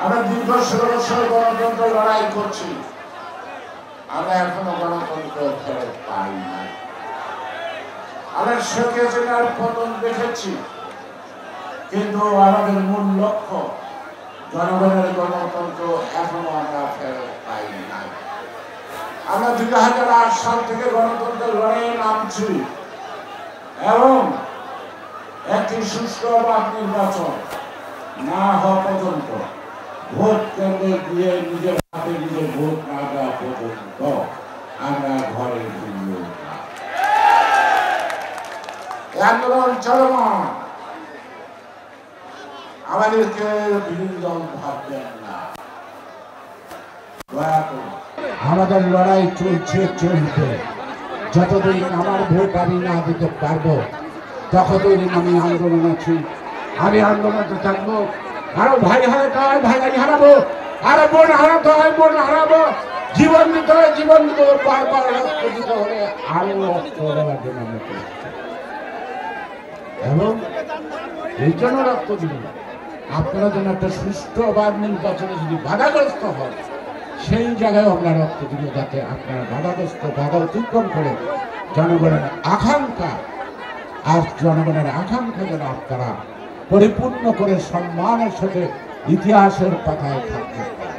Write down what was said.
আমরা দীর্ঘ 16 বছর গণতন্ত্র লড়াই করছি, আমরা এখনো গণতন্ত্র ফেরত পাই না। আমরা শেখ হাসিনার পতন দেখেছি, কিন্তু আমাদের মূল লক্ষ্য জনগণের গণতন্ত্র এখনো আমরা ফেরত পাই না। আমরা 2008 সাল থেকে গণতন্ত্রের লড়াইয়ে নামছি এবং একটি সুষ্ঠু অবাধ নির্বাচন না হওয়া পর্যন্ত, ভোট কেন্দ্রে গিয়ে নিজের হাতে নিজে ভোট না দেওয়া পর্যন্ত আমরা ঘরে ফিরব না। আন্দোলন চলমান, আমাদেরকে বিরোধী দল ভাববেন না, দয়া করে। আমাদের লড়াই চলছে, চলবে। যতদিন আমার ভোট আমি না দিতে পারবো ততদিন আমি আন্দোলন আছি, আমি আন্দোলনে থাকবো। আরো ভাই হারাতে হয় ভাই হারাবো, আরো বোন হারাতে হয় বোন হারাবো, জীবন দিতে হয় জীবন দিব, বারবার রক্ত দিতে হবে আরো রক্ত দেওয়ার জন্য আমি করছি। এবং এই জন্য রক্ত দিব আপনারা যেন একটা সুষ্ঠু অবাধ নির্বাচনে যদি বাধাগ্রস্ত হয় সেই জায়গায় আমরা রক্ত দিব, যাতে আপনারা বাধাগ্রস্ত বাধা অতিক্রম করে জনগণের আকাঙ্ক্ষা যেন আপনারা পরিপূর্ণ করে সম্মানের সাথে ইতিহাসের পাতায় থাকতে পারে।